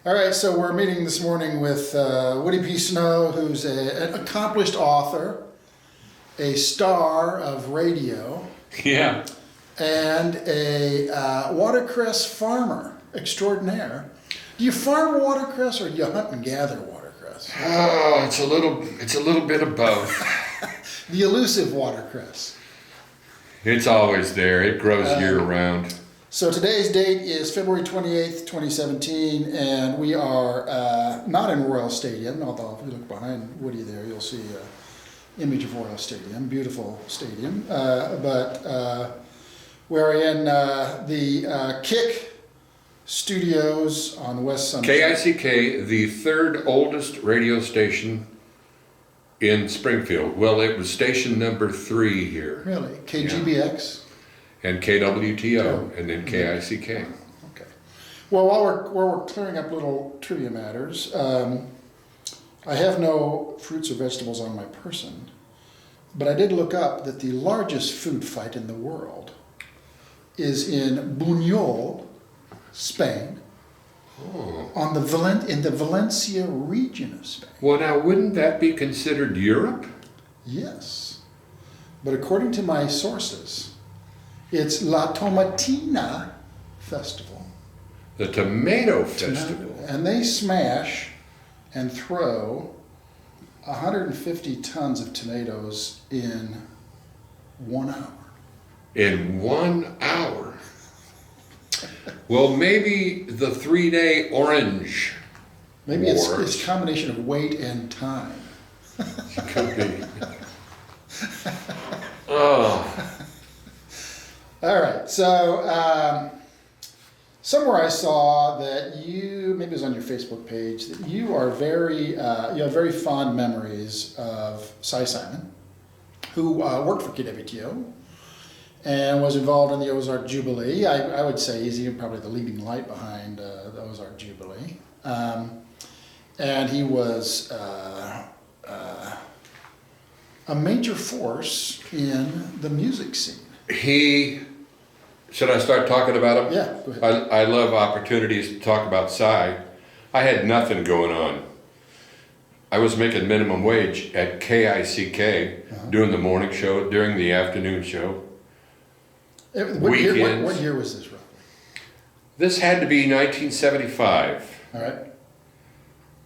All right, so we're meeting this morning with Woody P. Snow, who's an accomplished author, a star of radio, Yeah. and a watercress farmer extraordinaire. Do you farm watercress or do you hunt and gather watercress? Oh, it's a little bit of both. The elusive watercress. It's always there. It grows year round. So today's date is February 28th, 2017, and we are not in Royal Stadium, although if you look behind Woody there, you'll see an image of Royal Stadium, beautiful stadium. But we're in the Kick Studios on West Summer Street. KICK, the third oldest radio station in Springfield. Well, it was station number 3 here. Really? KGBX? And KWTO, and then KICK. Okay. Well, while we're clearing up little trivia matters, I have no fruits or vegetables on my person, but I did look up that the largest food fight in the world is in Buñol, Spain, on in the Valencia region of Spain. Well, now, wouldn't that be considered Europe? Yes, but according to my sources, it's La Tomatina Festival. The Tomato Festival. And they smash and throw 150 tons of tomatoes in 1 hour. In 1 hour. Well, maybe the 3-day orange Maybe war. it's a combination of weight and time. Could be. Oh. All right, so somewhere I saw that you, maybe it was on your Facebook page, that you are you have very fond memories of Cy Simon, who worked for KWTO and was involved in the Ozark Jubilee. I would say he's even probably the leading light behind the Ozark Jubilee. And he was a major force in the music scene. Should I start talking about him? Yeah, go ahead. I love opportunities to talk about Cy. I had nothing going on. I was making minimum wage at KICK, doing the morning show, during the afternoon show. What year was this roughly? This had to be 1975. All right.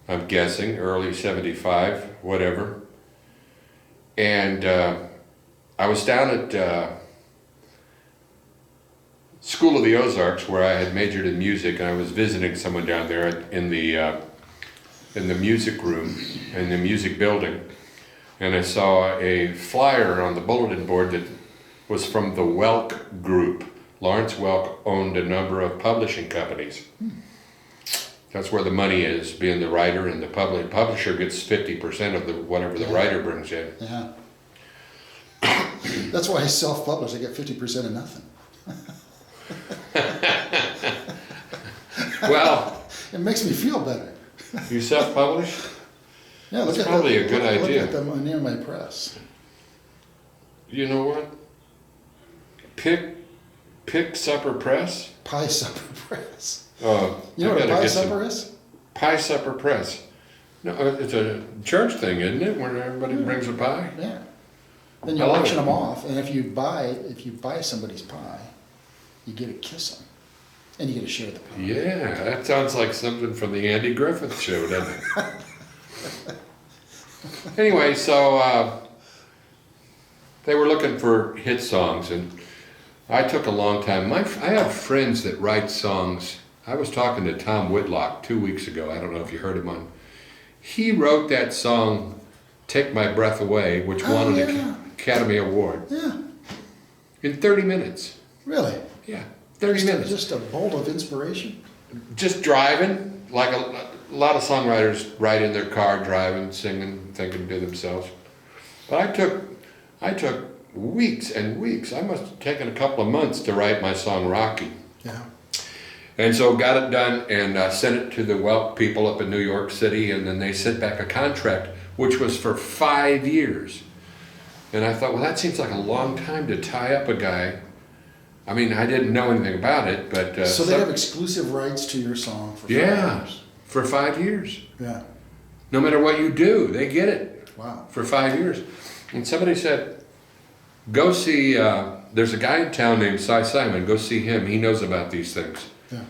I'm guessing, early 75, whatever. And I was down at School of the Ozarks, where I had majored in music, and I was visiting someone down there in the music room, in the music building, and I saw a flyer on the bulletin board that was from the Welk Group. Lawrence Welk owned a number of publishing companies. That's where the money is, being the writer, and the publisher gets 50% of whatever the writer brings in. Yeah. That's why I self-publish. I get 50% of nothing. Well, it makes me feel better. You self-publish? Yeah, that's probably a good idea. Look at them near my press. You know what? Pick Supper Press? Pie Supper Press. Oh, you know what a pie supper is? Pie Supper Press. No, it's a church thing, isn't it? Where everybody brings a pie. Yeah. Then you auction them off, and if you buy somebody's pie, you get to kiss them, and you get to share the pie. Yeah, that sounds like something from the Andy Griffith Show, doesn't it? Anyway, so they were looking for hit songs, and I took a long time. I have friends that write songs. I was talking to Tom Whitlock 2 weeks ago. I don't know if you heard him on. He wrote that song, Take My Breath Away, which won an Academy Award. Yeah. In 30 minutes. Really? Yeah, 30 minutes. Just a bolt of inspiration? Just driving, like a lot of songwriters write in their car, driving, singing, thinking to themselves. But I took weeks and weeks. I must have taken a couple of months to write my song Rocky. Yeah. And so got it done and sent it to the Welk people up in New York City, and then they sent back a contract, which was for 5 years. And I thought, well, that seems like a long time to tie up a guy. I mean, I didn't know anything about it, but... so they have exclusive rights to your song for 5 years? for 5 years. Yeah. No matter what you do, they get it. Wow. For 5 years. And somebody said, go see, there's a guy in town named Cy Simon, go see him, he knows about these things. Yeah.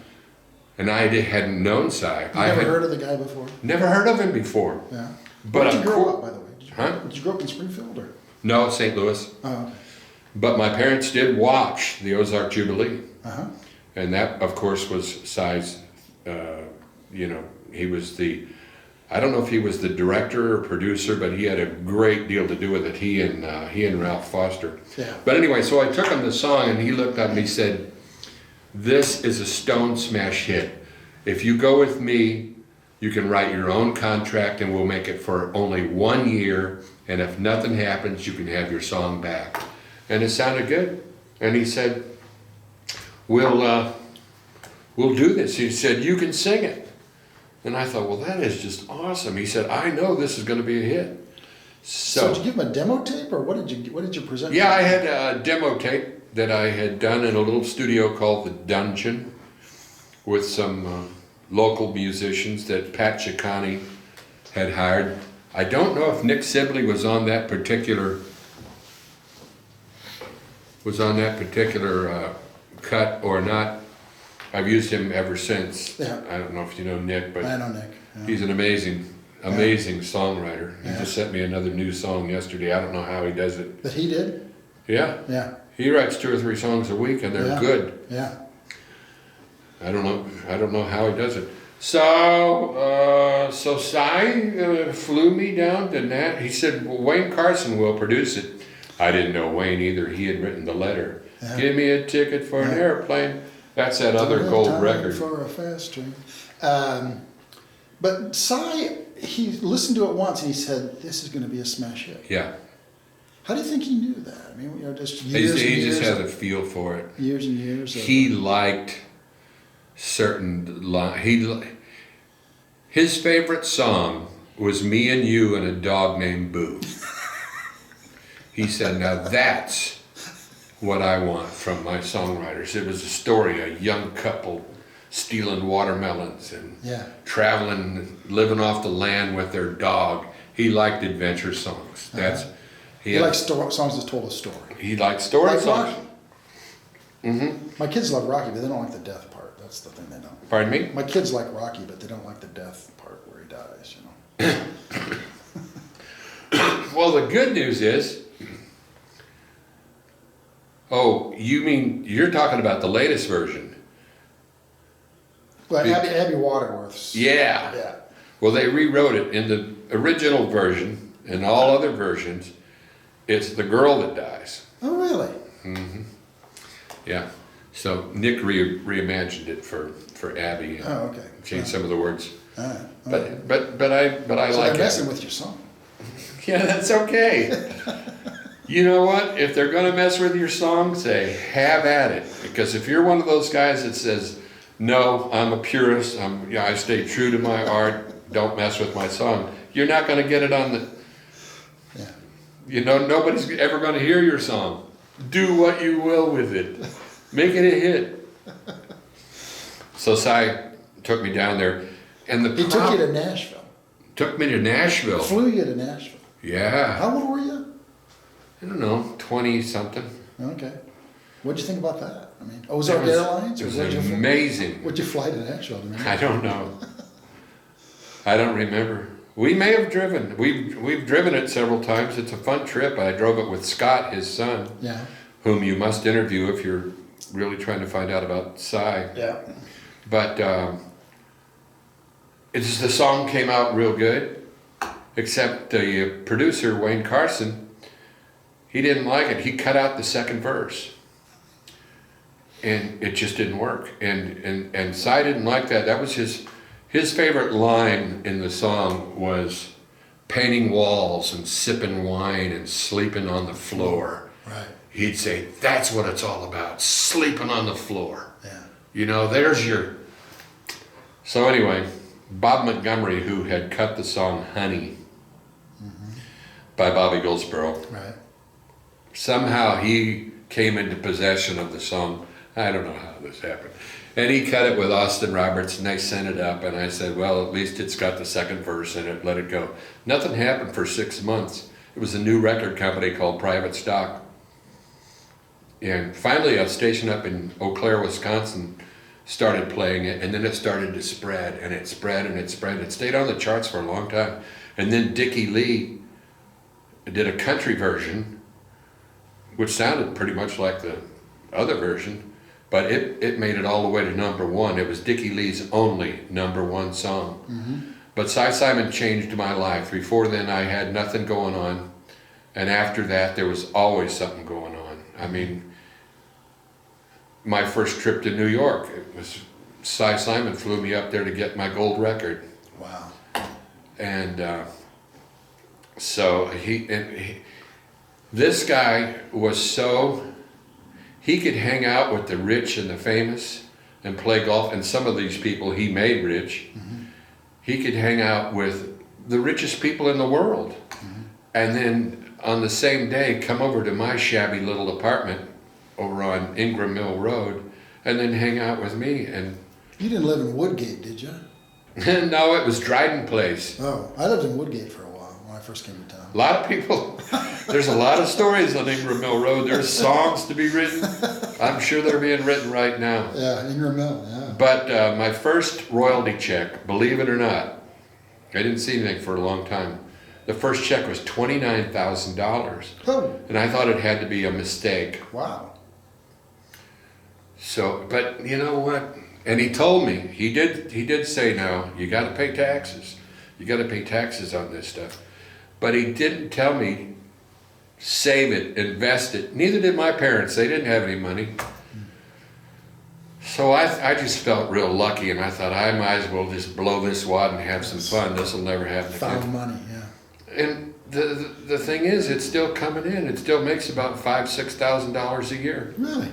And I hadn't known Cy. You never heard of the guy before? Never heard of him before. Yeah. But Where did you grow up, by the way? Did you grow up in Springfield or? No, St. Louis. Oh, okay. But my parents did watch the Ozark Jubilee. Uh-huh. And that, of course, was Cy's, he was I don't know if he was the director or producer, but he had a great deal to do with it, he and Ralph Foster. Yeah. But anyway, so I took him the song and he looked up and he said, this is a stone smash hit. If you go with me, you can write your own contract and we'll make it for only 1 year. And if nothing happens, you can have your song back. And it sounded good. And he said, we'll do this. He said, you can sing it. And I thought, well, that is just awesome. He said, I know this is going to be a hit. So did you give him a demo tape, or what did you present? Yeah, I had a demo tape that I had done in a little studio called The Dungeon with some local musicians that Pat Ciccone had hired. I don't know if Nick Sibley was on that particular cut or not. I've used him ever since. Yeah. I don't know if you know Nick, but I know Nick. Yeah. he's an amazing songwriter. He just sent me another new song yesterday. I don't know how he does it. That he did? Yeah. Yeah. He writes 2 or 3 songs a week and they're good. Yeah. I don't know how he does it. So Cy flew me down to Nat. He said, well, Wayne Carson will produce it. I didn't know Wayne either. He had written the letter. Yeah. Give me a ticket for an airplane. That's that other gold record. For a fast train. But Cy, he listened to it once and he said, this is going to be a smash hit. Yeah. How do you think he knew that? I mean, just years and He years. just has a feel for it. Years and years. He liked certain lines. His favorite song was Me and You and a Dog Named Boo. He said, now that's what I want from my songwriters. It was a story, a young couple stealing watermelons and traveling, living off the land with their dog. He liked adventure songs. He likes songs that told a story. He liked story like songs. Rocky. Mm-hmm. My kids love Rocky, but they don't like the death part. That's the thing they don't. Pardon me? My kids like Rocky, but they don't like the death part where he dies, you know. Well, the good news is, you mean you're talking about the latest version? Well, Abby Waterworth's. Yeah. Yeah. Well, they rewrote it in the original version and all other versions. It's the girl that dies. Oh, really? Mm-hmm. Yeah. So Nick reimagined it for Abby. And okay. Changed some of the words. Okay. But I so like they're it. messing with your song. Yeah, that's okay. You know what? If they're going to mess with your song, say, have at it. Because if you're one of those guys that says, no, I'm a purist, I stay true to my art, don't mess with my song, you're not going to get it on the... Yeah. Nobody's ever going to hear your song. Do what you will with it. Make it a hit. So Cy took me down there. And He took you to Nashville. Took me to Nashville. Flew you to Nashville. Yeah. How old were you? I don't know, 20-something. Okay. What'd you think about that? I mean, Ozark Airlines? It was amazing. What'd you fly to Nashville? I don't know. I don't remember. We may have driven. We've driven it several times. It's a fun trip. I drove it with Scott, his son, whom you must interview if you're really trying to find out about Cy. Yeah. But the song came out real good, except the producer, Wayne Carson, he didn't like it. He cut out the second verse. And it just didn't work. And Cy didn't like that. That was his favorite line in the song was painting walls and sipping wine and sleeping on the floor. Right. He'd say, that's what it's all about, sleeping on the floor. Yeah. There's your... So anyway, Bob Montgomery, who had cut the song Honey by Bobby Goldsboro, Right. somehow he came into possession of the song. I don't know how this happened. And he cut it with Austin Roberts, and they sent it up, and I said, well, at least it's got the second verse in it, let it go. Nothing happened for 6 months. It was a new record company called Private Stock. And finally, a station up in Eau Claire, Wisconsin, started playing it, and then it started to spread, and it spread, and it spread. It stayed on the charts for a long time. And then Dickie Lee did a country version, which sounded pretty much like the other version, but it made it all the way to #1. It was Dickie Lee's only #1 song. Mm-hmm. But Cy Simon changed my life. Before then, I had nothing going on. And after that, there was always something going on. I mean, my first trip to New York, it was Cy Simon flew me up there to get my gold record. Wow. And so this guy was so, he could hang out with the rich and the famous and play golf, and some of these people he made rich. Mm-hmm. He could hang out with the richest people in the world. Mm-hmm. And then on the same day, come over to my shabby little apartment over on Ingram Mill Road, and then hang out with me. And You didn't live in Woodgate, did you? no, it was Dryden Place. Oh, I lived in Woodgate for a while when I first came to town. A lot of people, there's a lot of stories on Ingram Mill Road. There's songs to be written. I'm sure they're being written right now. Yeah, Ingram Mill, yeah. But my first royalty check, believe it or not, I didn't see anything for a long time. The first check was $29,000. Oh, And I thought it had to be a mistake. wow. So, but you know what? And he told me, he did say, now, you got to pay taxes. You got to pay taxes on this stuff. But he didn't tell me, save it, invest it. Neither did my parents. They didn't have any money. So I just felt real lucky, and I thought I might as well just blow this wad and have some fun. This will never happen again. Found money, yeah. And the thing is, it's still coming in. It still makes about $5,000-6,000 a year. Really?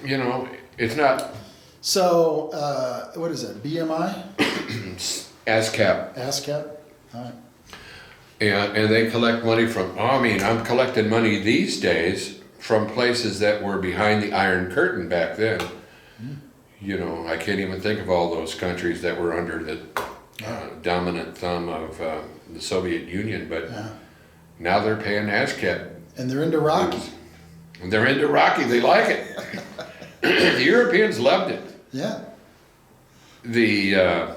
You know, it's not So, what is that, BMI? ASCAP. ASCAP? All right. And they collect money from, I mean, I'm collecting money these days from places that were behind the Iron Curtain back then. You know, I can't even think of all those countries that were under the dominant thumb of the Soviet Union, but Yeah. now they're paying ASCAP. And they're into Rocky. And they're into Rocky, they like it. The Europeans loved it. Yeah. The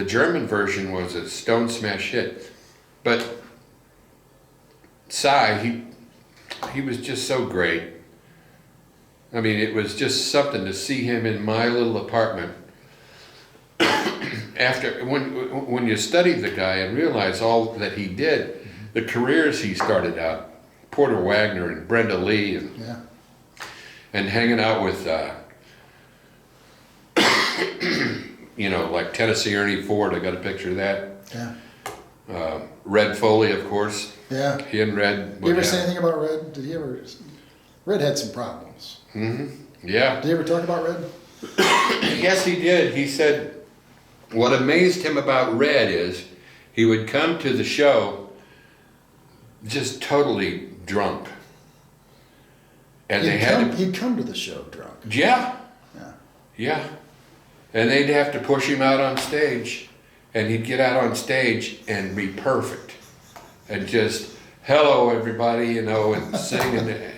German version was a stone smash hit, but Cy, he was just so great. I mean, it was just something to see him in my little apartment. After when you study the guy and realize all that he did, the careers he started out, Porter Wagner and Brenda Lee, and hanging out with you know, like Tennessee Ernie Ford. I got a picture of that. Yeah. Red Foley, of course. Yeah. He and Red. You ever say anything about Red? Did he ever? Red had some problems. Mm-hmm. Yeah. Did he ever talk about Red? Yes, he did. He said what amazed him about Red is he would come to the show just totally drunk. And He'd come to the show drunk. Yeah. Yeah. Yeah. And they'd have to push him out on stage, and he'd get out on stage and be perfect. And just, hello everybody, you know, and sing. And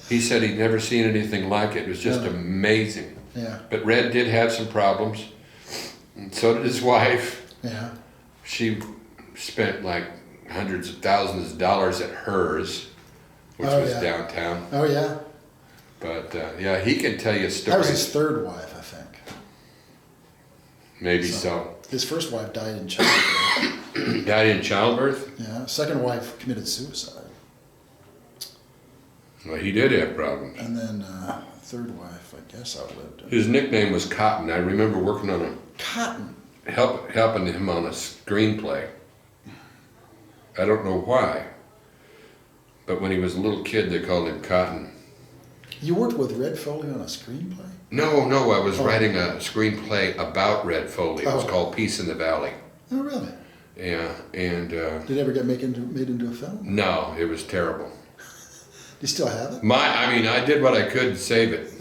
he said he'd never seen anything like it. It was just amazing. Yeah. But Red did have some problems, and so did his wife. Yeah. She spent like hundreds of thousands of dollars at hers, which Oh, was yeah. downtown. Oh yeah. But yeah, he can tell you That was his stories. third wife, I think. Maybe so. His first wife died in childbirth. Died in childbirth? Yeah. Second wife committed suicide. Well, he did have problems. And then third wife, I guess, outlived him. His nickname was Cotton. I remember working on Cotton. helping him on a screenplay. I don't know why, but when he was a little kid, they called him Cotton. You worked with Red Foley on a screenplay? No, I was writing a screenplay about Red Foley. It was Oh. called Peace in the Valley. Oh, really? Yeah, and Did it ever get made into a film? no, it was terrible. you still have it? I did what I could to save it.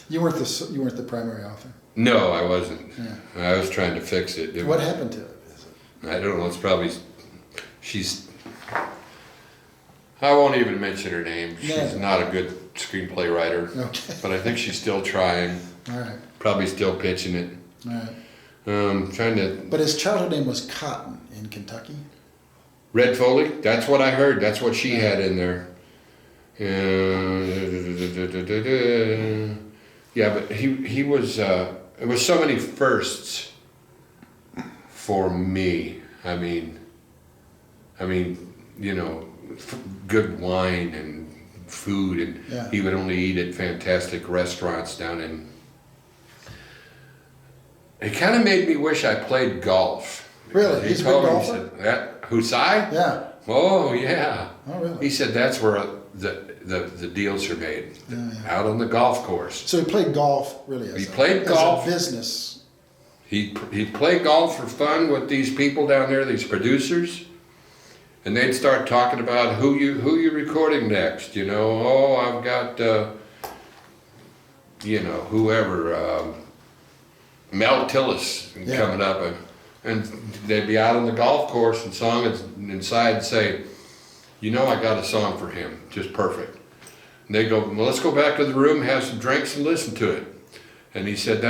You weren't the primary author. No, I wasn't. Yeah. I was trying to fix it. What happened to it? I don't know. It's probably I won't even mention her name. She's not a good screenplay writer. Okay. But I think she's still trying. All right. Probably still pitching it. All right. Trying to. But his childhood name was Cotton in Kentucky. Red Foley. That's what I heard. That's what she had in there. Yeah, but he was. It was so many firsts for me. I mean, good wine and food, and he would only eat at fantastic restaurants down in. It kind of made me wish I played golf. Really? He's a big golfer? He said, Husai? Yeah. Oh, yeah. Oh, really? He said that's where the deals are made, out on the golf course. So he played golf, really? As golf. a business. He played golf for fun with these people down there, these producers, and they'd start talking about who you recording next. I've got whoever Mel Tillis coming up, and they'd be out on the golf course and song inside and say, I got a song for him, just perfect. And they go, well, let's go back to the room, have some drinks, and listen to it. And he said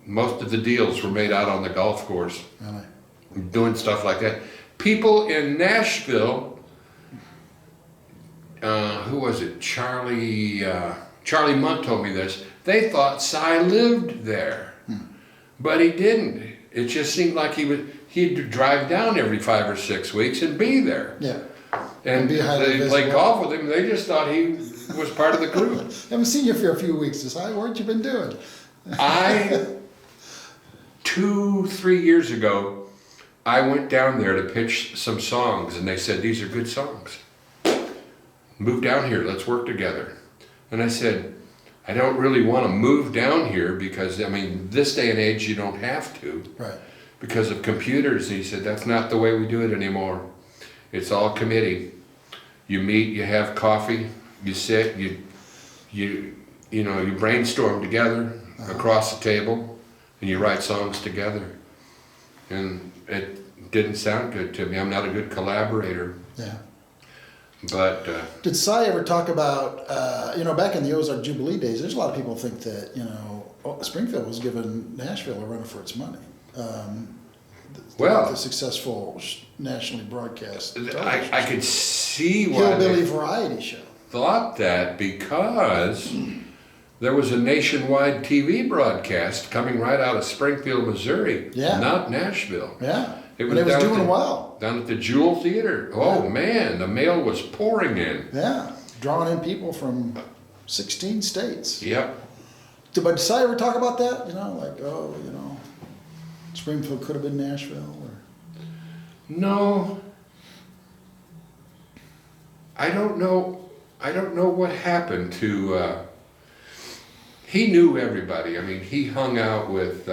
most of the deals were made out on the golf course, doing stuff like that. People in Nashville, who was it? Charlie Munt told me this. They thought Cy lived there, but he didn't. It just seemed like he'd drive down every 5 or 6 weeks and be there. Yeah. And they played golf with him. They just thought he was part of the group. Haven't seen you for a few weeks. Cy, what you been doing? 2-3 years ago, I went down there to pitch some songs, and they said, these are good songs. Move down here, let's work together. And I said, I don't really want to move down here because, this day and age, you don't have to. Right. Because of computers. And he said, that's not the way we do it anymore. It's all committee. You meet, you have coffee, you sit, you brainstorm together across the table, and you write songs together. And it didn't sound good to me. I'm not a good collaborator. Yeah. But did Cy ever talk about back in the Ozark Jubilee days? There's a lot of people think that Springfield was giving Nashville a run for its money. The successful nationally broadcast. I could see why Hillbilly variety show. Thought that because there was a nationwide TV broadcast coming right out of Springfield, Missouri. Yeah. Not Nashville. Yeah. It was doing well. Down at the Jewel Theater. Oh, man, the mail was pouring in. Yeah, drawing in people from 16 states. Yep. But did Cy ever talk about that? Springfield could have been Nashville? Or? No. I don't know what happened to... he knew everybody. He hung out with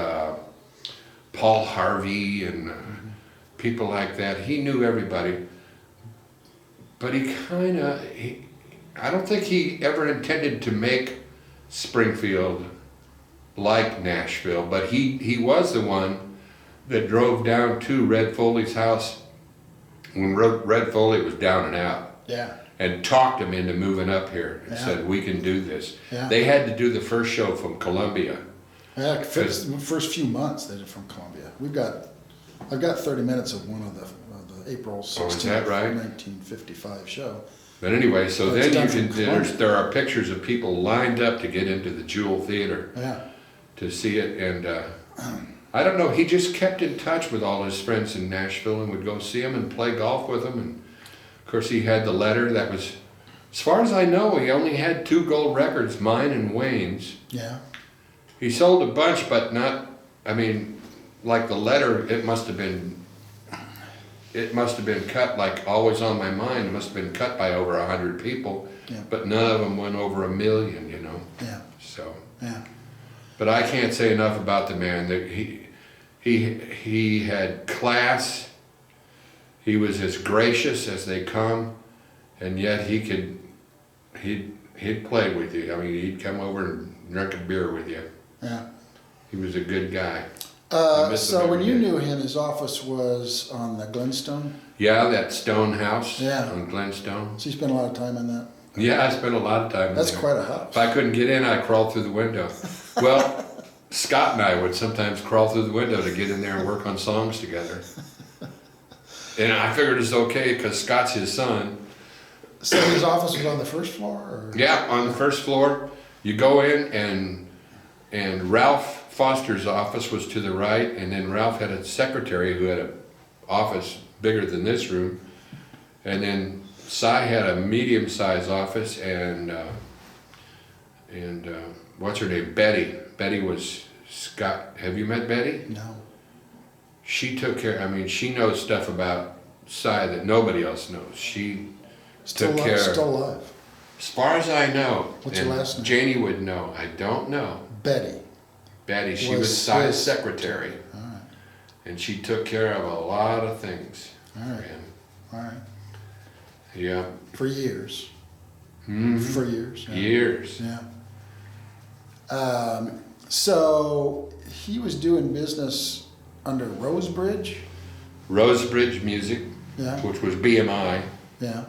Paul Harvey and... people like that. He knew everybody, but I don't think he ever intended to make Springfield like Nashville, but he was the one that drove down to Red Foley's house when Red Foley was down and out. Yeah. And talked him into moving up here and said, we can do this. Yeah. They had to do the first show from Columbia. Yeah, first few months they did from Columbia. I've got 30 minutes of one of the April 16th, 1955 show. But anyway, so then there are pictures of people lined up to get into the Jewel Theater to see it. And I don't know, he just kept in touch with all his friends in Nashville and would go see them and play golf with them. And of course he had the letter that was, as far as I know, he only had 2 gold records, mine and Wayne's. Yeah. He sold a bunch, but not, like the letter, it must have been cut, like Always on My Mind, it must have been cut by over 100 people, but none of them went over 1 million, Yeah. So. Yeah. But I can't say enough about the man. That he had class. He was as gracious as they come, and yet he could he'd play with you. I mean, he'd come over and drink a beer with you. Yeah. He was a good guy. I miss him So when every you day. knew him, his office was on the Glenstone. Yeah, that stone house Yeah. on Glenstone. So you spent a lot of time in that. Yeah, I spent a lot of time in That's there. quite a house. If I couldn't get in, I'd crawl through the window. Well, Scott and I would sometimes crawl through the window to get in there and work on songs together. And I figured it's okay because Scott's his son. So his office was on the first floor? Or? Yeah, on the first floor. You go in and Ralph Foster's office was to the right, and then Ralph had a secretary who had an office bigger than this room. And then Cy had a medium-sized office, and what's her name? Betty. Betty was Scott. Have you met Betty? No. She took care. I mean, she knows stuff about Cy that nobody else knows. She took care. Still alive. As far as I know. What's your and last name? Janie would know. I don't know. Betty. Betty. She Was was Cy's his- secretary, All right. and she took care of a lot of things All for right. him. All right. Yeah. For years. Mhm. For years. Yeah. Years. Yeah. So he was doing business under Rosebridge. Rosebridge Music, Yeah. which was BMI, Yeah.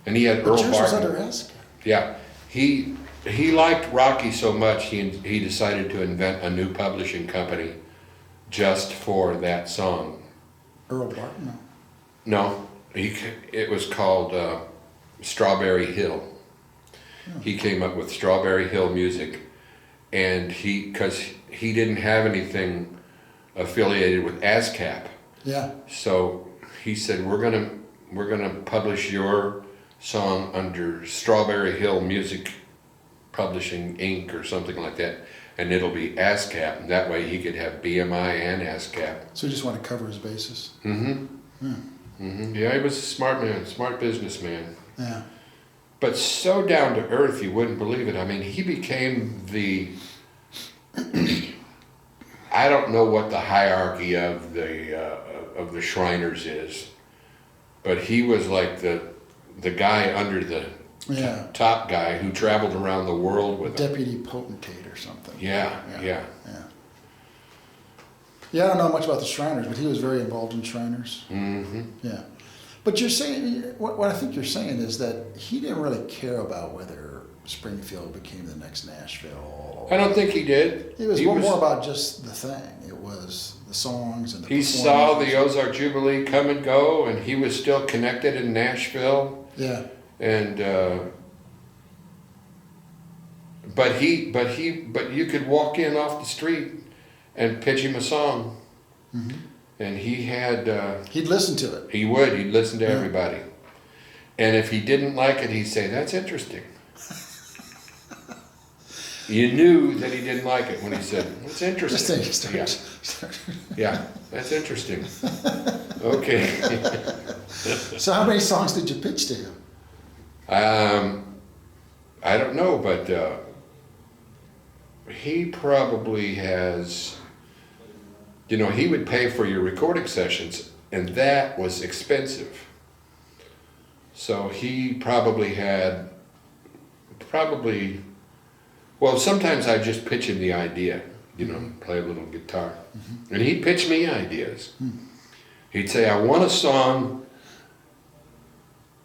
and he had But Earl yours was Barton. under ASCAP. Yeah, he liked Rocky so much he decided to invent a new publishing company just for that song. Earl Barton. No. No, it was called Strawberry Hill. He came up with Strawberry Hill Music, and because he didn't have anything affiliated with ASCAP, Yeah. so he said we're gonna publish your song under Strawberry Hill Music Publishing Inc. or something like that, and it'll be ASCAP, and that way he could have BMI and ASCAP. So he just wanted to cover his bases. Yeah, he was a smart man, smart businessman, Yeah. but so down to earth you wouldn't believe it. I mean, he became the I don't know what the hierarchy of the Shriners is, but he was like the guy under the Yeah. top guy who traveled around the world with him. Deputy potentate or something. Yeah. Yeah. Yeah, I don't know much about the Shriners, but he was very involved in Shriners. Mm-hmm. Yeah. But you're saying, what I think you're saying is that he didn't really care about whether Springfield became the next Nashville. I don't think he did. It was more about just the thing. It was the songs and the He saw the performances. Ozark Jubilee come and go, and he was still connected in Nashville. Yeah. And but you could walk in off the street and pitch him a song, Mm-hmm. and he had He'd listen to it. he'd listen to Yeah. everybody, and if he didn't like it, he'd say that's interesting. You knew that he didn't like it when he said it's interesting. Yeah, that's interesting. Okay. So how many songs did you pitch to him? I don't know, but he probably has, he would pay for your recording sessions, and that was expensive. So he probably had, well, sometimes I just pitch him the idea, play a little guitar. Mm-hmm. And he'd pitch me ideas. He'd say, I want a song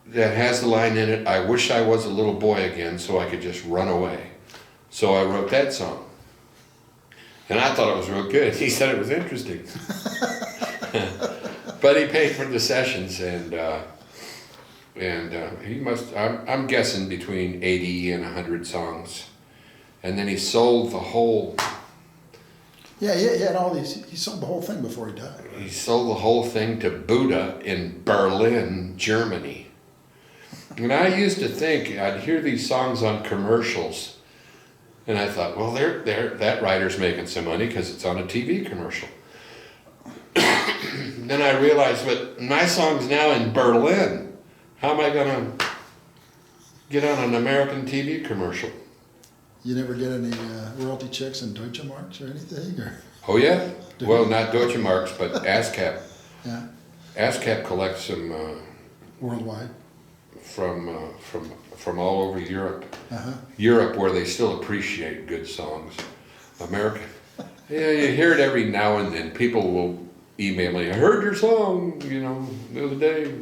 that has the line in it, I wish I was a little boy again so I could just run away. So I wrote that song. And I thought it was real good. He said it was interesting. But he paid for the sessions, and he must, I'm guessing between 80 and 100 songs. And then he sold the whole... Yeah, he had all these. He sold the whole thing before he died. Right? He sold the whole thing to Buddha in Berlin, Germany. And I used to think, I'd hear these songs on commercials, and I thought, well, that writer's making some money because it's on a TV commercial. Then I realized, but my song's now in Berlin. How am I going to get on an American TV commercial? You never get any royalty checks in Deutsche Marks or anything? Or? Oh, yeah? Well, not Deutsche Marks, but ASCAP. Yeah. ASCAP collects some... Worldwide. from all over Europe. Uh-huh. Europe, where they still appreciate good songs. America, yeah, you hear it every now and then. People will email me, I heard your song, the other day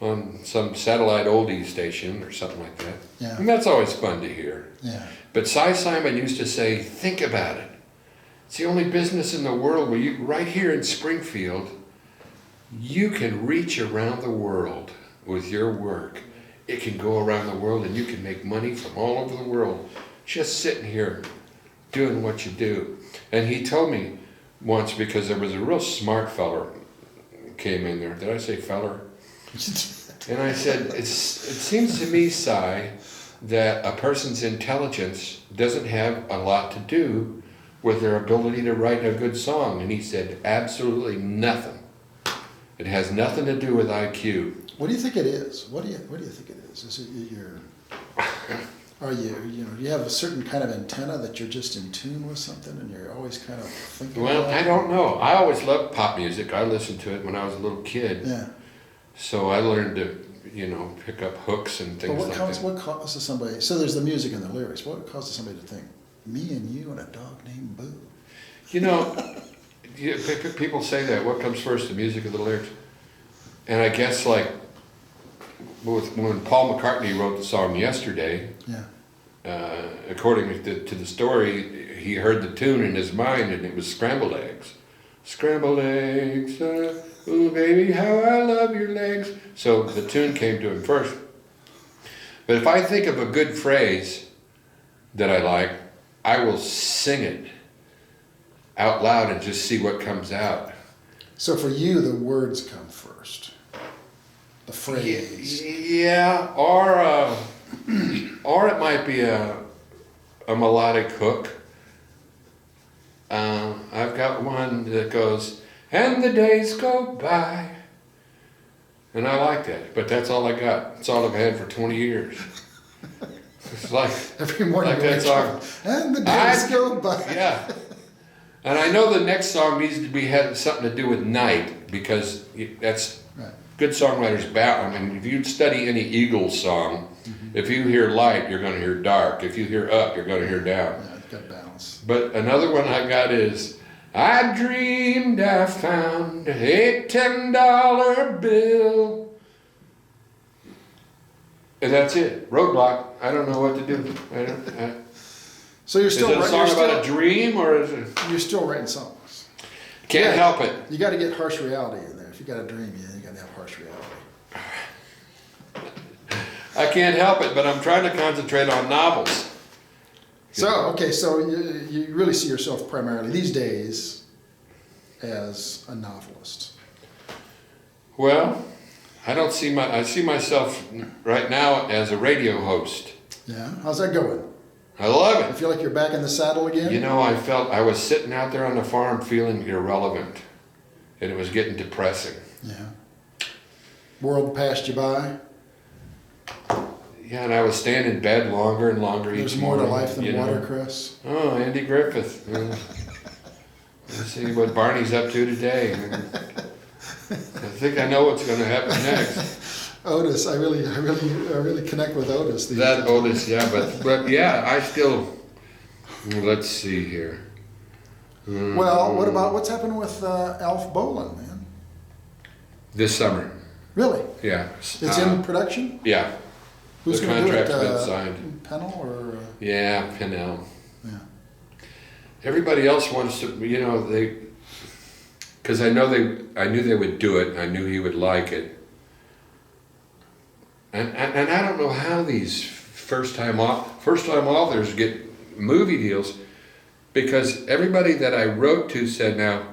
on some satellite oldie station or something like that. Yeah. And that's always fun to hear. Yeah. But Cy Simon used to say, think about it. It's the only business in the world where right here in Springfield, you can reach around the world with your work. It can go around the world and you can make money from all over the world just sitting here doing what you do. And he told me once, because there was a real smart feller came in there. Did I say feller? And I said, it seems to me, Cy, that a person's intelligence doesn't have a lot to do with their ability to write a good song. And he said, absolutely nothing. It has nothing to do with IQ. What do you think it is? What do you think it is? Is it do you have a certain kind of antenna that you're just in tune with something and you're always kind of thinking Well, about I don't know. I always loved pop music. I listened to it when I was a little kid. Yeah. So I learned to, pick up hooks and things like that. What causes somebody, so there's the music and the lyrics, what causes somebody to think, me and you and a dog named Boo? People say that. What comes first, the music or the lyrics? And I guess when Paul McCartney wrote the song Yesterday, Yeah. According to the story, he heard the tune in his mind and it was scrambled eggs. Scrambled eggs, ooh baby, how I love your legs. So the tune came to him first. But if I think of a good phrase that I like, I will sing it out loud and just see what comes out. So for you, the words come first. The phrase. Yeah, or it might be a melodic hook. I've got one that goes, and the days go by. And I like that, but that's all I got. It's all I've had for 20 years. It's like Every morning, like that song. And the days go by. Yeah. And I know the next song needs to be had something to do with night, because that's Right. good songwriters. If you study any Eagles song, if you hear light, you're going to hear dark. If you hear up, you're going to hear down. Yeah, it's got balance. But another one I got is, I dreamed I found a $10 bill. And that's it. Roadblock. I don't know what to do. So you're Is still it a song about a dream, or is it? You're still writing songs. Can't help it. You got to get harsh reality in there. If you got a dream, you got to have harsh reality. I can't help it, but I'm trying to concentrate on novels. So you really see yourself primarily these days as a novelist. Well, I see myself right now as a radio host. Yeah, how's that going? I love I it. feel like you're back in the saddle again. I felt I was sitting out there on the farm feeling irrelevant, and it was getting depressing. Yeah. World passed you by. Yeah, and I was staying in bed longer and longer There's each more morning. to life than watercress. Oh, Andy Griffith. Let's see what Barney's up to today. I think I know what's going to happen next. Otis, I really connect with Otis. That Otis, yeah, but yeah, I still. Let's see here. Well, what's happened with Alf Bolin, man? This summer, Really? yeah. It's in production? Yeah. Who's The going to do it? contract's been signed. Pennell or? Yeah, Pinnell. Yeah. Everybody else wants to, because I knew they would do it. I knew he would like it. And I don't know how these first-time authors get movie deals, because everybody that I wrote to said, now,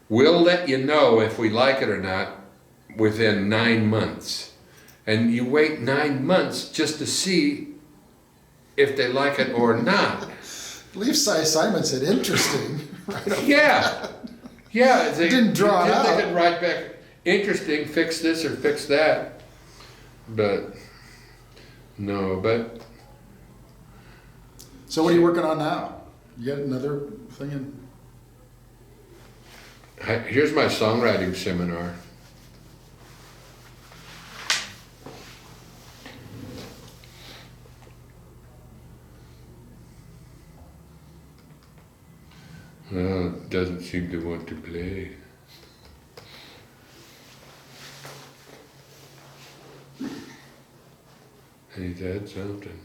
we'll let you know if we like it or not within 9 months. And you wait 9 months just to see if they like it or not. I believe Cy Simon said interesting. Right. Yeah. Yeah. They didn't draw it out. They didn't write back, interesting, fix this or fix that. But, no, but. So what are you working on now? You got another thing in? Here's my songwriting seminar. Well, it doesn't seem to want to play. Ain't that something?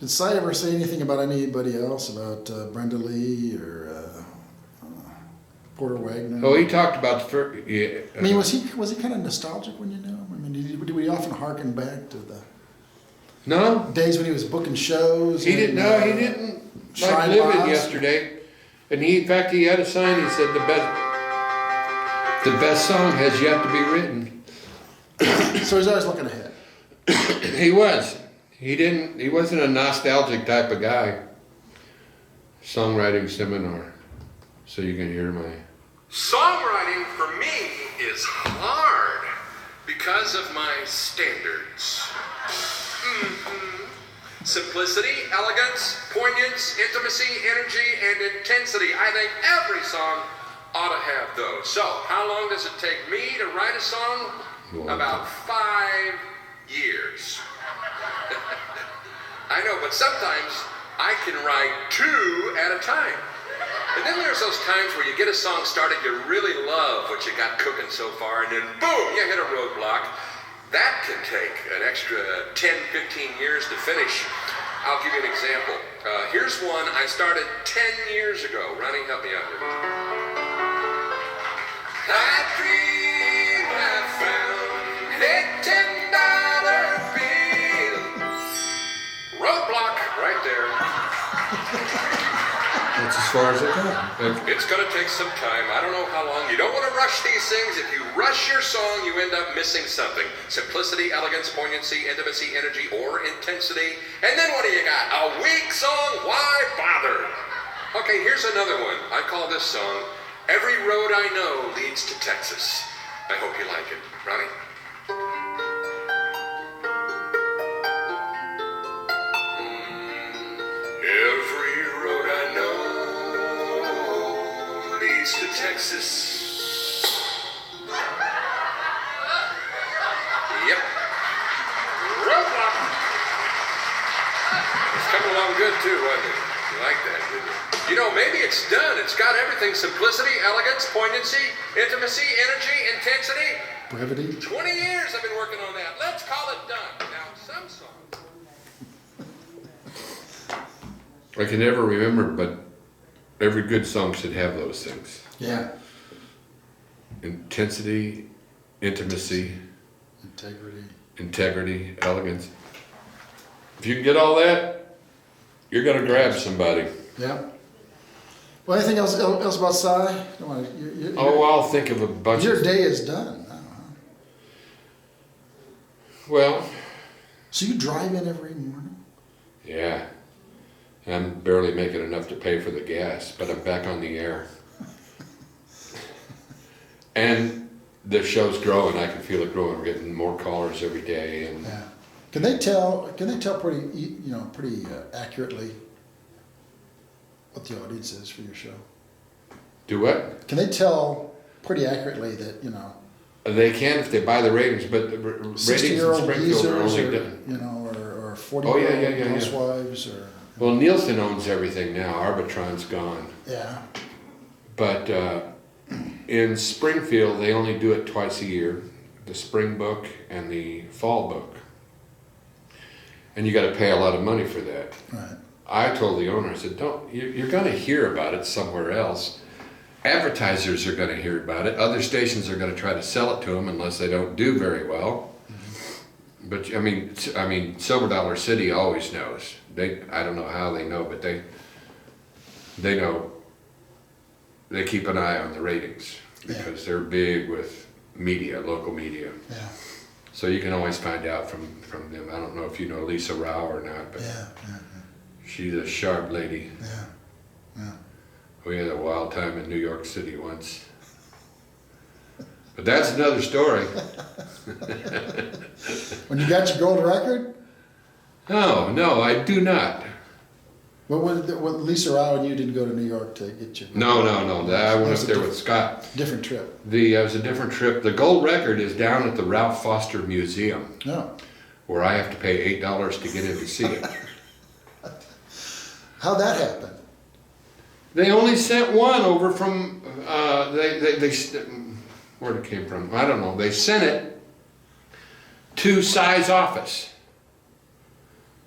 Did Cy ever say anything about anybody else, about Brenda Lee or Porter Wagner? Oh, he talked about the first. Yeah. I mean, was he kind of nostalgic when you knew him? I mean, did we often harken back to the No, days when he was booking shows? he didn't. No, he didn't. Like Shrine live it Lost? yesterday, and he, in fact, he had a sign. He said the best song has yet to be written. So he's always looking ahead. He was. He didn't. He wasn't a nostalgic type of guy. Songwriting seminar, so you can hear my. Songwriting for me is hard because of my standards. Simplicity, elegance, poignance, intimacy, energy, and intensity. I think every song ought to have those. So, how long does it take me to write a song? About 5 years. I know, but sometimes I can write 2 at a time. And then there's those times where you get a song started, you really love what you got cooking so far, and then boom, you hit a roadblock. That can take an extra 10, 15 years to finish. I'll give you an example. Here's one I started 10 years ago. Ronnie, help me out here. I dream I found a $10 bill. Roadblock right there. That's as far as it goes. It's going to take some time. I don't know how long. You don't want to rush these things. If you rush your song, you end up missing something. Simplicity, elegance, poignancy, intimacy, energy, or intensity. And then what do you got? A weak song? Why bother? Okay, here's another one. I call this song, Every Road I Know Leads to Texas. I hope you like it. Ronnie? Every road I know leads to Texas. Yep. Roadblock. It's coming along good too, wasn't it? You like that, didn't you? You know, maybe it's done. It's got everything. Simplicity, elegance, poignancy, intimacy, energy, intensity. Brevity. 20 years I've been working on that. Let's call it done. Now, some songs. I can never remember, but every good song should have those things. Yeah. Intensity, intimacy, integrity, elegance. If you can get all that, you're gonna grab somebody. Yeah. Well, anything else about Cy? Oh, I'll think of a bunch Your of... day is done now, huh? Well, So you drive in every morning? yeah. I'm barely making enough to pay for the gas, but I'm back on the air. And the show's growing. I can feel it growing. We're getting more callers every day, and Yeah. Can they tell pretty accurately what the audience is for your show? do what? Can they tell pretty accurately that, They can if they buy the ratings, but the ratings in 60-year-old Springfield are geezers only or, done. or 40-year-old yeah. housewives or... Well, Nielsen owns everything now. Arbitron's gone. Yeah. But in Springfield, they only do it twice a year, the spring book and the fall book. And you got to pay a lot of money for that. Right. I told the owner, I said, you're going to hear about it somewhere else. Advertisers are going to hear about it. Other stations are going to try to sell it to them unless they don't do very well. Mm-hmm. But I mean, Silver Dollar City always knows. I don't know how they know, but they know. They keep an eye on the ratings because they're big with media, local media. Yeah. So you can always find out from them. I don't know if you know Lisa Rao or not, but she's a sharp lady. Yeah. Yeah. We had a wild time in New York City once. But that's another story. When you got your gold record? No, I do not. What Lisa Rao and you didn't go to New York to get your... No. I went up there with Scott. Different trip. It was a different trip. The gold record is down at the Ralph Foster Museum, where I have to pay $8 to get in to see it. How'd that happen? They only sent one over from, where'd it came from? I don't know. They sent it to Cy's office.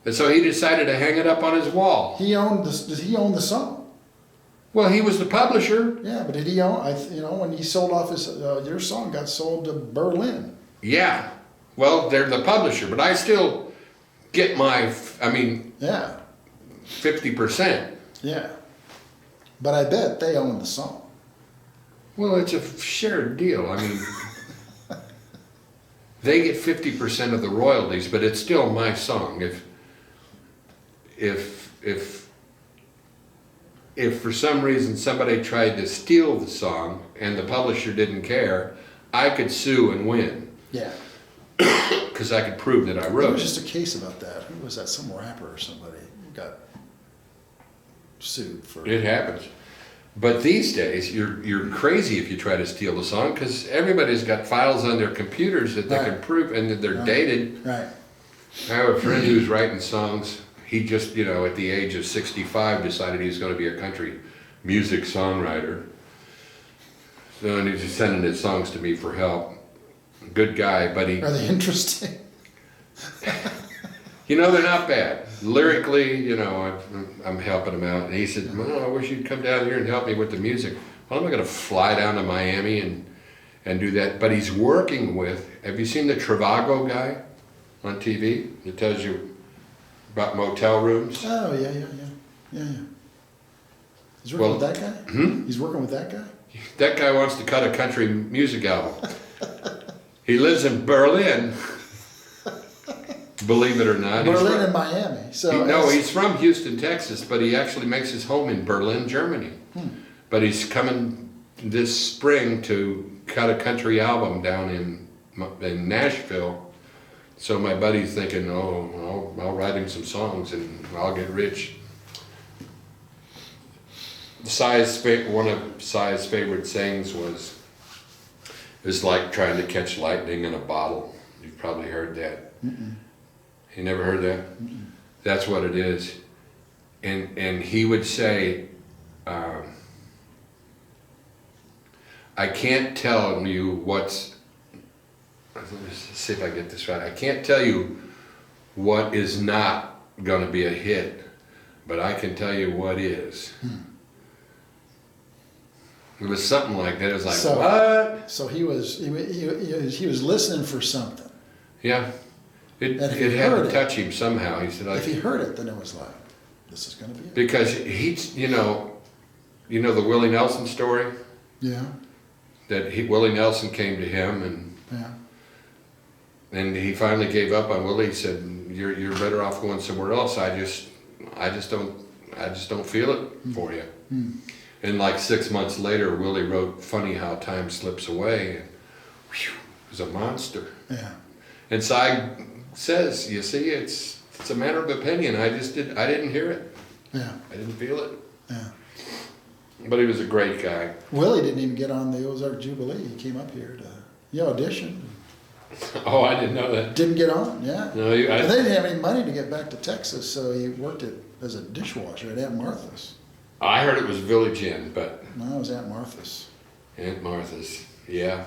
And so he decided to hang it up on his wall. Did he own the song? Well, he was the publisher. Yeah, but did he own, when he sold off your song got sold to Berlin. Yeah. Well, they're the publisher, but I still get my, Yeah. 50%. Yeah. But I bet they own the song. Well, it's a shared deal. They get 50% of the royalties, but it's still my song. If for some reason somebody tried to steal the song and the publisher didn't care, I could sue and win. Yeah. Because I could prove that I wrote it. There was just a case about that. Who was that? Some rapper or somebody got sued for... It happens. But these days, you're crazy if you try to steal the song, because everybody's got files on their computers that they can prove, and that they're dated. Right. I have a friend who's writing songs. He just, at the age of 65, decided he was going to be a country music songwriter. So, and he's just sending his songs to me for help. Good guy, but he... Are they interesting? They're not bad. Lyrically, I'm helping him out. And he said, I wish you'd come down here and help me with the music. Well, I'm not going to fly down to Miami and do that. But he's working with... Have you seen the Trivago guy on TV? It tells you about motel rooms. Oh, yeah. He's working with that guy? He's working with that guy? That guy wants to cut a country music album. He lives in Berlin, believe it or not. Berlin and Miami. So he's from Houston, Texas, but he actually makes his home in Berlin, Germany. But he's coming this spring to cut a country album down in Nashville. So my buddy's thinking, I'll write him some songs and I'll get rich. One of Cy's favorite sayings was, "It's like trying to catch lightning in a bottle." You've probably heard that. You never heard that? That's what it is. And he would say, I can't tell you let's see if I get this right. I can't tell you what is not going to be a hit, but I can tell you what is. It was something like that. It was like, what? So he was listening for something. Yeah. It had to touch him somehow. He said, if he heard it, then it was like, this is going to be it. Because he's, the Willie Nelson story? Yeah. That Willie Nelson came to him and he finally gave up on Willie. He said, "You're better off going somewhere else. I just don't feel it for you." And like 6 months later, Willie wrote "Funny How Time Slips Away," and whew, it was a monster. Yeah. And Cy says, "You see, it's a matter of opinion. I didn't hear it. Yeah. I didn't feel it." Yeah. But he was a great guy. Willie didn't even get on the Ozark Jubilee. He came up here to audition. Oh, I didn't know that. Didn't get on, yeah. No, they didn't have any money to get back to Texas, so he worked as a dishwasher at Aunt Martha's. I heard it was Village Inn, but... No, it was Aunt Martha's. Aunt Martha's, yeah.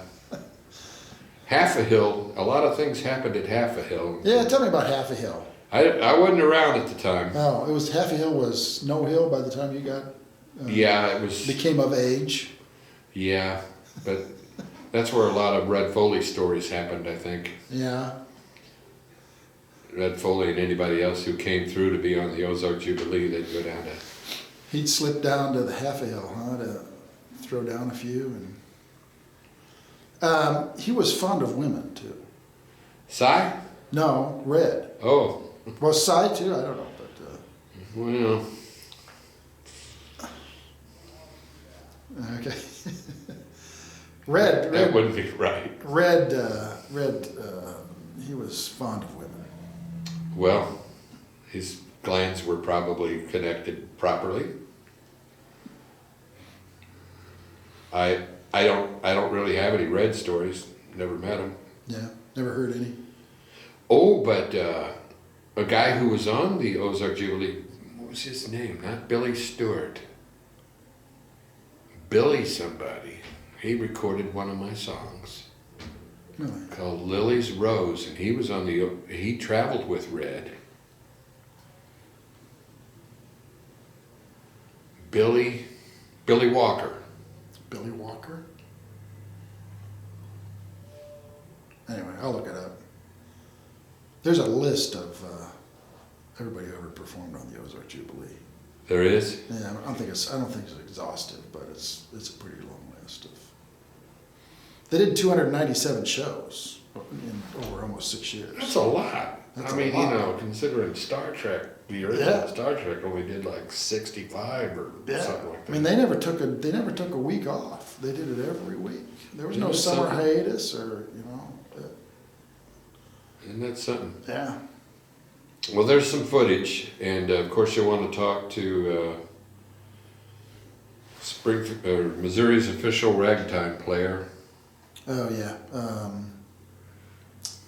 Half a Hill, a lot of things happened at Half a Hill. Yeah, tell me about Half a Hill. I wasn't around at the time. Oh, it was Half a Hill was no hill by the time you got... yeah, it was... Became of age. Yeah, but that's where a lot of Red Foley stories happened, I think. Yeah. Red Foley and anybody else who came through to be on the Ozark Jubilee, they'd go down to... He'd slip down to the Half a Hill, to throw down a few. And he was fond of women, too. Cy? No, Red. Oh. Well, Cy, too? I don't know, but... Well... Okay. Red. That wouldn't be right. Red, he was fond of women. Well, he's glands were probably connected properly. I don't really have any Red stories. Never met him. Yeah, never heard any. Oh, but a guy who was on the Ozark Jubilee, what was his name? Not Billy Stewart. Billy somebody. He recorded one of my songs Really? called Lily's Rose, and he traveled with Red. Billy Walker. Billy Walker? Anyway, I'll look it up. There's a list of everybody who ever performed on the Ozark Jubilee. There is? Yeah, I don't think it's exhaustive, but it's a pretty long list of. They did 297 shows over almost 6 years. That's a lot. That's I a mean, lot. you know, considering Star Trek, the original Yeah. Star Trek only did like 65 or something like that. I mean, they never took a week off. They did it every week. There was no Isn't that summer something? hiatus or Isn't that something? yeah. Well, there's some footage, and of course you'll want to talk to Springfield, Missouri's official ragtime player, Oh yeah.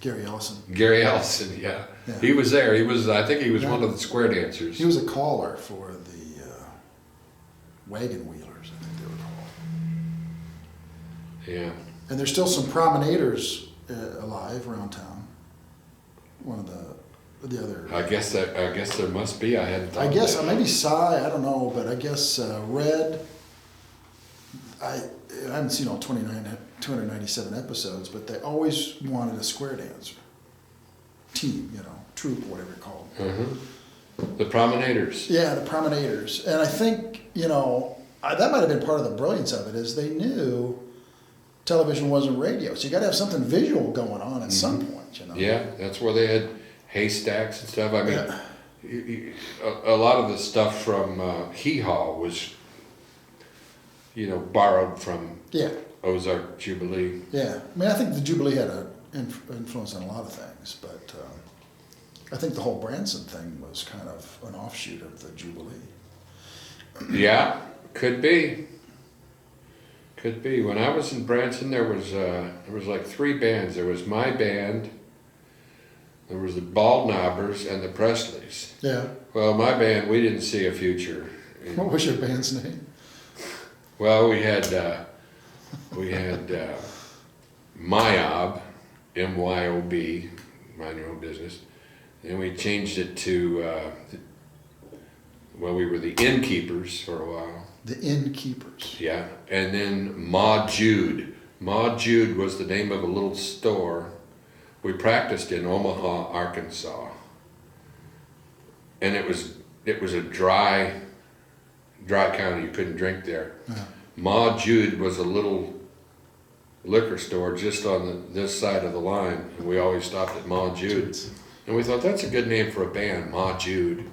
Gary Ellison. Gary Ellison. Yeah, Yeah. he was there. I think he was Yeah. one of the square dancers. He was a caller for the wagon wheelers, I think they were called. Yeah. And there's still some promenaders alive around town. One of the other. I guess there must be. I hadn't thought. I guess of that. maybe Psy. I don't know, but I guess Red. I haven't seen all 297 episodes, but they always wanted a square dancer team, troupe, whatever you call it. The promenaders. Yeah, the promenaders, and I think that might have been part of the brilliance of it is they knew television wasn't radio, so you got to have something visual going on at some point. Yeah, that's where they had haystacks and stuff. I mean, Yeah. a lot of the stuff from Hee Haw was, borrowed from Yeah, Ozark Jubilee. yeah. I mean, I think the Jubilee had an influence on a lot of things, but I think the whole Branson thing was kind of an offshoot of the Jubilee. Yeah, could be. Could be. When I was in Branson, there was like 3 bands. There was my band, there was the Bald Knobbers, and the Presleys. Yeah. Well, my band, we didn't see a future. What was your band's name? Well, we had Myob, MYOB, mind your own business. Then we changed it to, we were the Innkeepers for a while. The Innkeepers. Yeah, and then Ma Jude. Ma Jude was the name of a little store. We practiced in Omaha, Arkansas, and it was a dry county. You couldn't drink there. Yeah. Ma Jude was a little liquor store just on this side of the line, and we always stopped at Ma Jude. And we thought that's a good name for a band, Ma Jude.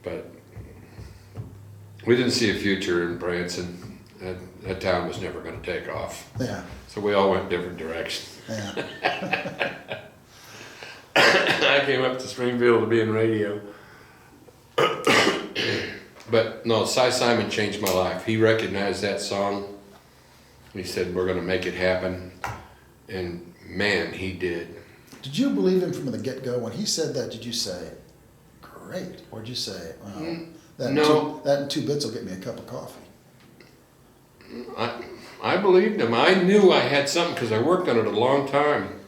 But we didn't see a future in Branson. That town was never going to take off. Yeah. So we all went different directions. Yeah. I came up to Springfield to be in radio. But no, Cy Simon changed my life. He recognized that song. He said, we're going to make it happen. And man, he did. Did you believe him from the get-go? When he said that, did you say, great? Or did you say, well, that and 2 bits will get me a cup of coffee? I believed him. I knew I had something because I worked on it a long time.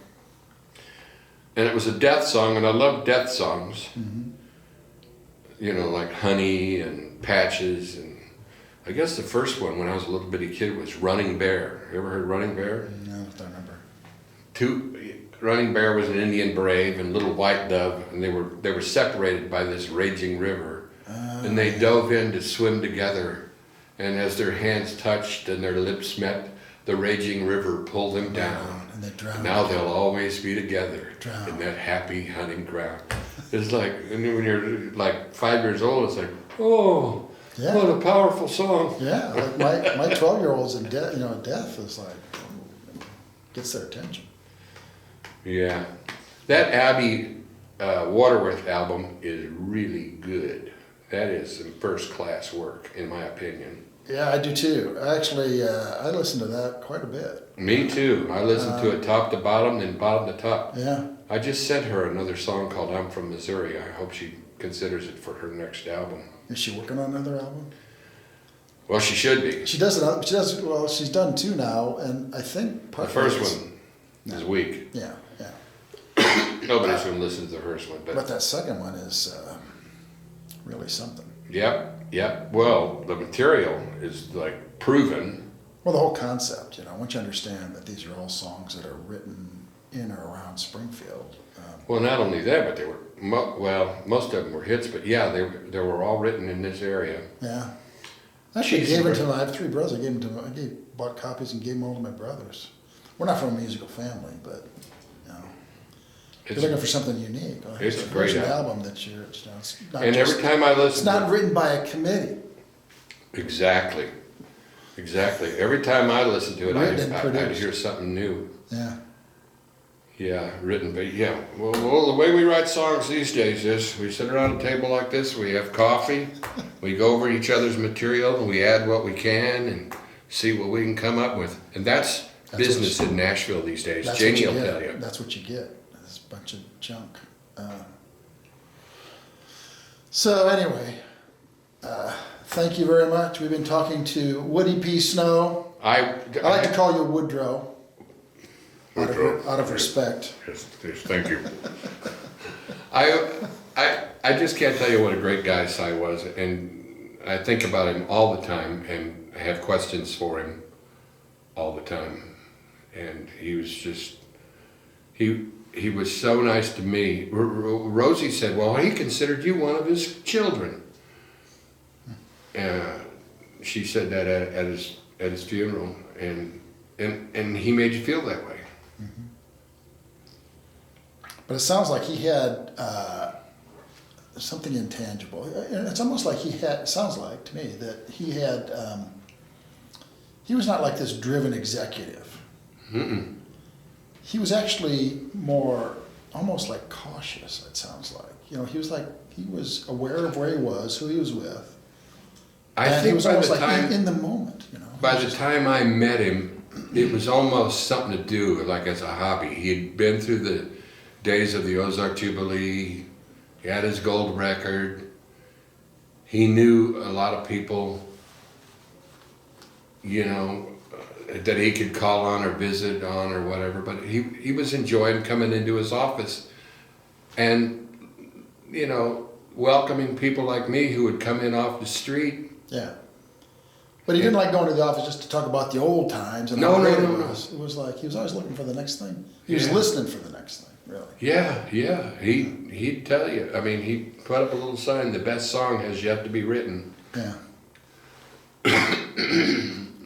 And it was a death song, and I love death songs. Mm-hmm. Like Honey and Patches. And I guess the first one when I was a little bitty kid was Running Bear. You ever heard Running Bear? No, I don't remember. Running Bear was an Indian brave, and Little White Dove, and they were separated by this raging river. And they dove in to swim together. And as their hands touched and their lips met, the raging river pulled them down. And they drowned. Now they'll always be together Drown. in that happy hunting ground. It's like, and when you're like 5 years old, it's like, oh, Yeah. what a powerful song. Yeah, like my 12-year-old's in deaf is like, gets their attention. Yeah. That Abbey Waterworth album is really good. That is some first-class work, in my opinion. Yeah, I do too. Actually, I listen to that quite a bit. Me too. I listened to it top to bottom, then bottom to top. Yeah. I just sent her another song called I'm From Missouri. I hope she considers it for her next album. Is she working on another album? Well, she should be. She does it. She does. Well, she's done 2 now, and I think The first one is weak. Yeah, yeah. Nobody's going to listen to the first one. But that second one is really something. Yep. Well, the material is like proven. Well, the whole concept, once you understand that these are all songs that are written in or around Springfield. Well, not only that, but they were, most of them were hits, but yeah, they were all written in this area. Yeah. Actually, I gave them to I have 3 brothers. I gave them to bought copies and gave them all to my brothers. We're not from a musical family, but, you're looking for something unique. It's a great album that you're, it's not and just, every time I listen, it's not written by a committee. Exactly. Every time I listen to it, I hear something new. Yeah. Yeah, written, but yeah. Well, the way we write songs these days is we sit around a table like this, we have coffee, we go over each other's material, and we add what we can and see what we can come up with. And that's business in Nashville these days. Janie will tell you. That's what you get. This bunch of junk. So anyway, thank you very much. We've been talking to Woody P. Snow. I like to call you Woodrow. Out of respect. Yes, thank you. I just can't tell you what a great guy Cy was, and I think about him all the time and have questions for him all the time. And he was just, he was so nice to me. Rosie said, well, he considered you one of his children. She said that at his funeral, and he made you feel that way. Mm-hmm. But it sounds like he had something intangible. And it's almost like it sounds like to me that he had, he was not like this driven executive. Mm-mm. He was actually more, almost like cautious, it sounds like. He was aware of where he was, who he was with. I think he was by almost the like time, in the moment, By the time I met him, it was almost something to do, like as a hobby. He had been through the days of the Ozark Jubilee. He had his gold record. He knew a lot of people, that he could call on or visit on or whatever. But he was enjoying coming into his office and, welcoming people like me who would come in off the street. Yeah. But he didn't like going to the office just to talk about the old times. And No. It was like he was always looking for the next thing. He was listening for the next thing, really. Yeah. He'd tell you. I mean, he put up a little sign, the best song has yet to be written. Yeah.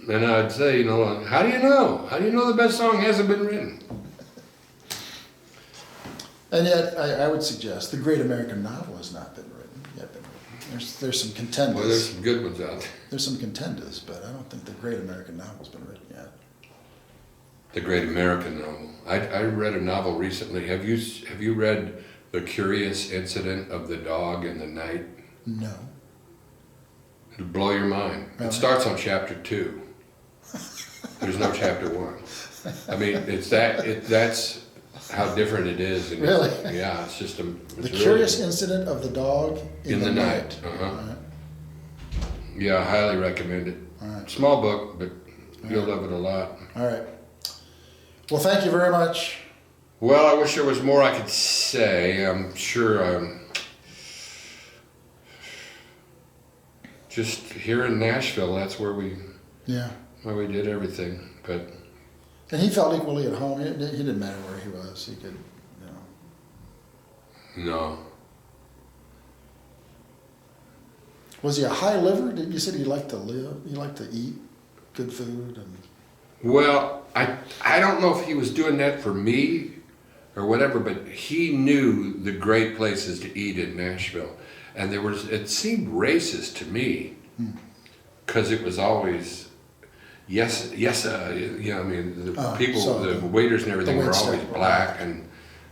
And I'd say, how do you know? How do you know the best song hasn't been written? And yet, I would suggest the great American novel has not been written yet. There's some contenders. Well, there's some good ones out there. There's some contenders, but I don't think the great American novel's been written yet. The great American novel. I read a novel recently. Have you read The Curious Incident of the Dog in the Night? No. It'll blow your mind. Really? It starts on chapter 2. There's no chapter 1. I mean, that's how different it is. And Really? Yeah, it's just The Curious Incident of the Dog in the Night. Uh-huh. All right. Yeah, I highly recommend it. All right. Small book, but you'll love it a lot. All right. Well, thank you very much. Well, I wish there was more I could say. I'm sure just here in Nashville, that's where we did everything. But And he felt equally at home. He didn't matter where he was. He could, no. Was he a high liver? You said he liked to live. He liked to eat good food and. Well, I don't know if he was doing that for me or whatever, but he knew the great places to eat in Nashville. And it seemed racist to me because it was always, the people, the waiters and everything were always black, and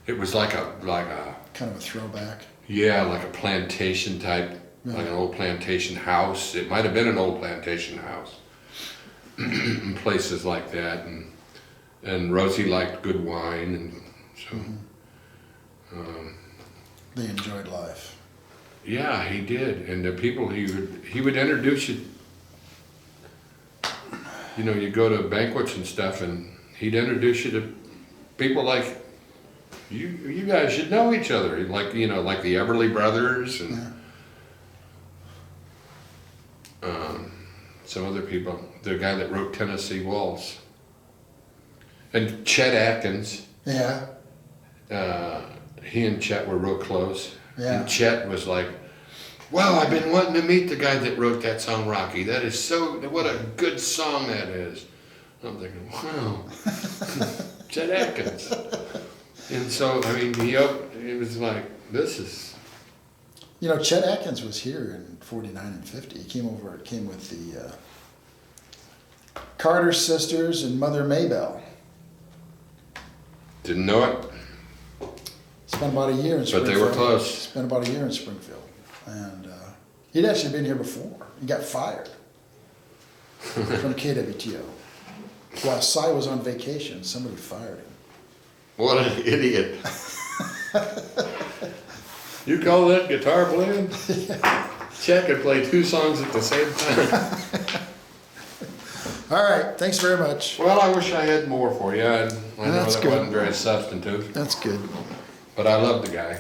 it was like a kind of a throwback. Yeah, like a plantation type, like an old plantation house. It might have been an old plantation house. And places like that, and Rosie liked good wine, and so They enjoyed life. yeah, he did. And the people he would introduce you. You know, you go to banquets and stuff, and he'd introduce you to people like you guys should know each other, like like the Everly Brothers and some other people. The guy that wrote Tennessee Waltz, and Chet Atkins. Yeah. He and Chet were real close. Yeah. And Chet was like, "Wow, I've been wanting to meet the guy that wrote that song, Rocky. That is what a good song that is." I'm thinking, wow, Chet Atkins. And so, I mean, it was like, this is... You know, Chet Atkins was here in 49 and 50. He came with the Carter sisters and Mother Maybelle. Didn't know it, Spent about a year in Springfield. but they were close. Spent about a year in Springfield. And he'd actually been here before. He got fired from KWTO. While Cy was on vacation, somebody fired him. What an idiot. You call that guitar playing? Chet could play 2 songs at the same time. All right, thanks very much. Well, I wish I had more for you. I know That's that good. wasn't very substantive, That's good. but I love the guy.